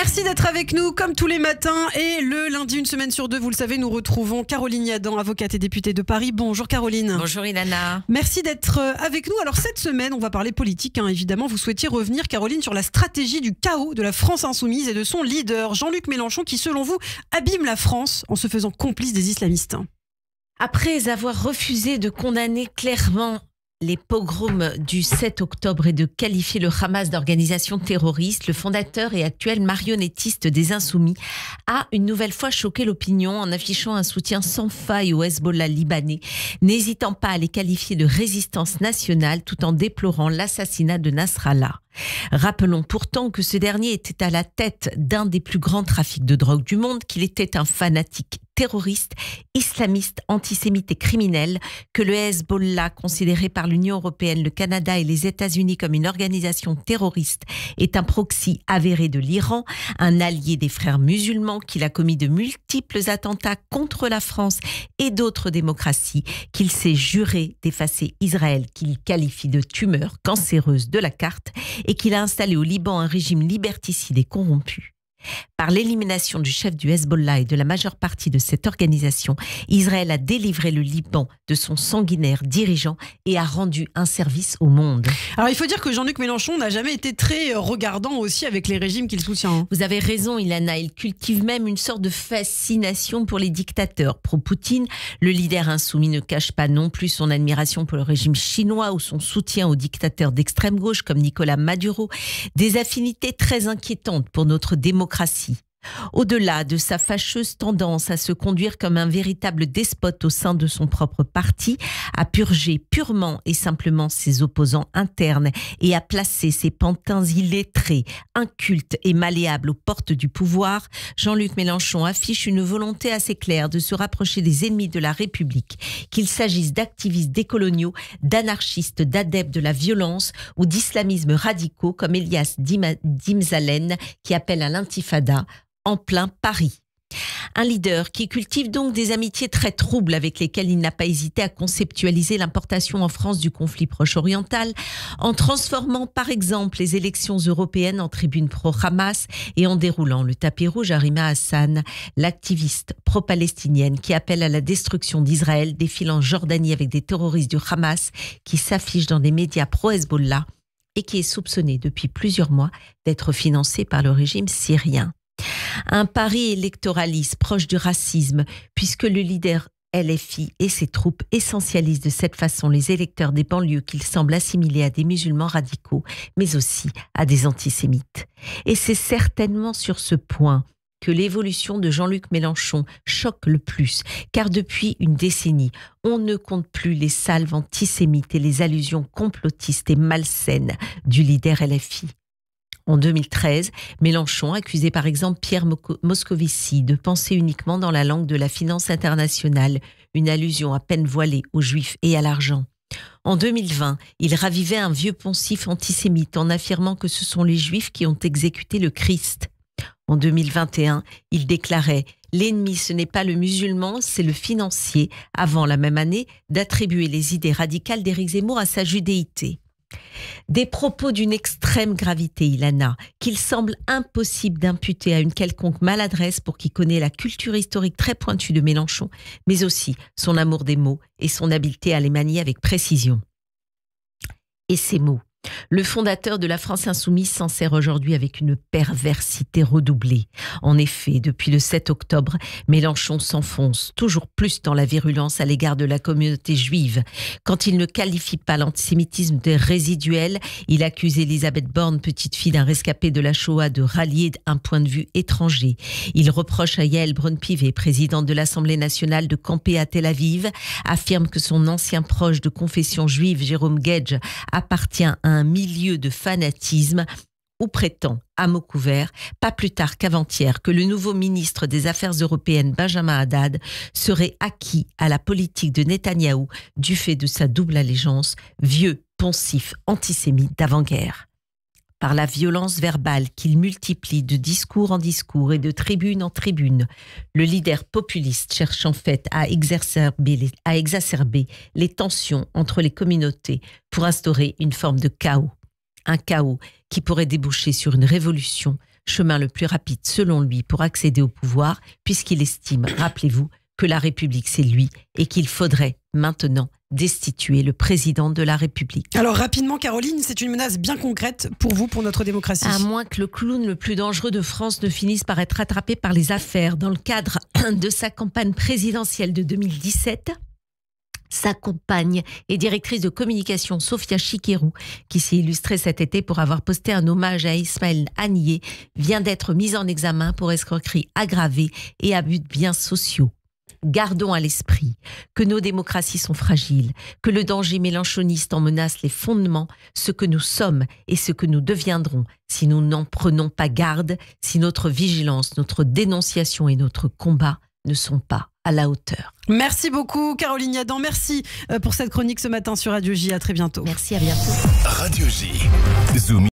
Merci d'être avec nous comme tous les matins et le lundi, une semaine sur deux, vous le savez, nous retrouvons Caroline Yadan, avocate et députée de Paris. Bonjour Caroline. Bonjour Ilana. Merci d'être avec nous. Alors cette semaine, on va parler politique, évidemment. Vous souhaitiez revenir, Caroline, sur la stratégie du chaos de la France insoumise et de son leader, Jean-Luc Mélenchon, qui selon vous abîme la France en se faisant complice des islamistes. Après avoir refusé de condamner clairement les pogroms du 7 octobre et de qualifier le Hamas d'organisation terroriste, le fondateur et actuel marionnettiste des Insoumis a une nouvelle fois choqué l'opinion en affichant un soutien sans faille au Hezbollah libanais, n'hésitant pas à les qualifier de résistance nationale tout en déplorant l'assassinat de Nasrallah. Rappelons pourtant que ce dernier était à la tête d'un des plus grands trafics de drogue du monde, qu'il était un fanatique terroriste, islamiste, antisémite et criminel, que le Hezbollah, considéré par l'Union européenne, le Canada et les États-Unis comme une organisation terroriste, est un proxy avéré de l'Iran, un allié des frères musulmans, qu'il a commis de multiples attentats contre la France et d'autres démocraties, qu'il s'est juré d'effacer Israël, qu'il qualifie de tumeur cancéreuse de la carte, et qu'il a installé au Liban un régime liberticide et corrompu. Par l'élimination du chef du Hezbollah et de la majeure partie de cette organisation, Israël a délivré le Liban de son sanguinaire dirigeant et a rendu un service au monde. Alors il faut dire que Jean-Luc Mélenchon n'a jamais été très regardant aussi avec les régimes qu'il soutient. Vous avez raison Ilana, il cultive même une sorte de fascination pour les dictateurs. Pro-Poutine, le leader insoumis ne cache pas non plus son admiration pour le régime chinois ou son soutien aux dictateurs d'extrême gauche comme Nicolas Maduro, des affinités très inquiétantes pour notre démocratie. Au-delà de sa fâcheuse tendance à se conduire comme un véritable despote au sein de son propre parti, à purger purement et simplement ses opposants internes et à placer ses pantins illettrés, incultes et malléables aux portes du pouvoir, Jean-Luc Mélenchon affiche une volonté assez claire de se rapprocher des ennemis de la République, qu'il s'agisse d'activistes décoloniaux, d'anarchistes, d'adeptes de la violence ou d'islamismes radicaux comme Elias Dimzalen qui appelle à l'intifada en plein Paris. Un leader qui cultive donc des amitiés très troubles avec lesquelles il n'a pas hésité à conceptualiser l'importation en France du conflit proche-oriental en transformant par exemple les élections européennes en tribune pro-Hamas et en déroulant le tapis rouge à Rima Hassan, l'activiste pro-palestinienne qui appelle à la destruction d'Israël, défile en Jordanie avec des terroristes du Hamas qui s'affichent dans des médias pro-Hezbollah et qui est soupçonné depuis plusieurs mois d'être financé par le régime syrien. Un pari électoraliste proche du racisme, puisque le leader LFI et ses troupes essentialisent de cette façon les électeurs des banlieues qu'il semble assimiler à des musulmans radicaux, mais aussi à des antisémites. Et c'est certainement sur ce point que l'évolution de Jean-Luc Mélenchon choque le plus, car depuis une décennie, on ne compte plus les salves antisémites et les allusions complotistes et malsaines du leader LFI. En 2013, Mélenchon accusait par exemple Pierre Moscovici de penser uniquement dans la langue de la finance internationale, une allusion à peine voilée aux Juifs et à l'argent. En 2020, il ravivait un vieux poncif antisémite en affirmant que ce sont les Juifs qui ont exécuté le Christ. En 2021, il déclarait « L'ennemi, ce n'est pas le musulman, c'est le financier », avant la même année d'attribuer les idées radicales d'Éric Zemmour à sa judéité. Des propos d'une extrême gravité, Ilana, qu'il semble impossible d'imputer à une quelconque maladresse pour qui connaît la culture historique très pointue de Mélenchon, mais aussi son amour des mots et son habileté à les manier avec précision. Et ces mots, le fondateur de la France insoumise s'en sert aujourd'hui avec une perversité redoublée. En effet, depuis le 7 octobre, Mélenchon s'enfonce toujours plus dans la virulence à l'égard de la communauté juive. Quand il ne qualifie pas l'antisémitisme de résiduel, il accuse Elisabeth Borne, petite fille d'un rescapé de la Shoah, de rallier un point de vue étranger. Il reproche à Yael Braun-Pivet, présidente de l'Assemblée nationale, de camper à Tel Aviv, affirme que son ancien proche de confession juive, Jérôme Guedj, appartient à un milieu de fanatisme ou prétend, à mots couverts, pas plus tard qu'avant-hier, que le nouveau ministre des Affaires européennes, Benjamin Haddad, serait acquis à la politique de Netanyahou du fait de sa double allégeance, vieux poncif antisémite d'avant-guerre. Par la violence verbale qu'il multiplie de discours en discours et de tribune en tribune, le leader populiste cherche en fait à exacerber les tensions entre les communautés pour instaurer une forme de chaos. Un chaos qui pourrait déboucher sur une révolution, chemin le plus rapide selon lui pour accéder au pouvoir, puisqu'il estime, rappelez-vous, que la République c'est lui et qu'il faudrait maintenant destituer le président de la République. Alors rapidement, Caroline, c'est une menace bien concrète pour vous, pour notre démocratie. À moins que le clown le plus dangereux de France ne finisse par être rattrapé par les affaires. Dans le cadre de sa campagne présidentielle de 2017, sa compagne et directrice de communication, Sophia Chikirou, qui s'est illustrée cet été pour avoir posté un hommage à Ismaël Haniyeh, vient d'être mise en examen pour escroquerie aggravée et abus de biens sociaux. Gardons à l'esprit que nos démocraties sont fragiles, que le danger mélenchoniste en menace les fondements, ce que nous sommes et ce que nous deviendrons si nous n'en prenons pas garde, si notre vigilance, notre dénonciation et notre combat ne sont pas à la hauteur. Merci beaucoup, Caroline Yadan. Merci pour cette chronique ce matin sur Radio J. À très bientôt. Merci, à bientôt. Radio J. Zoom.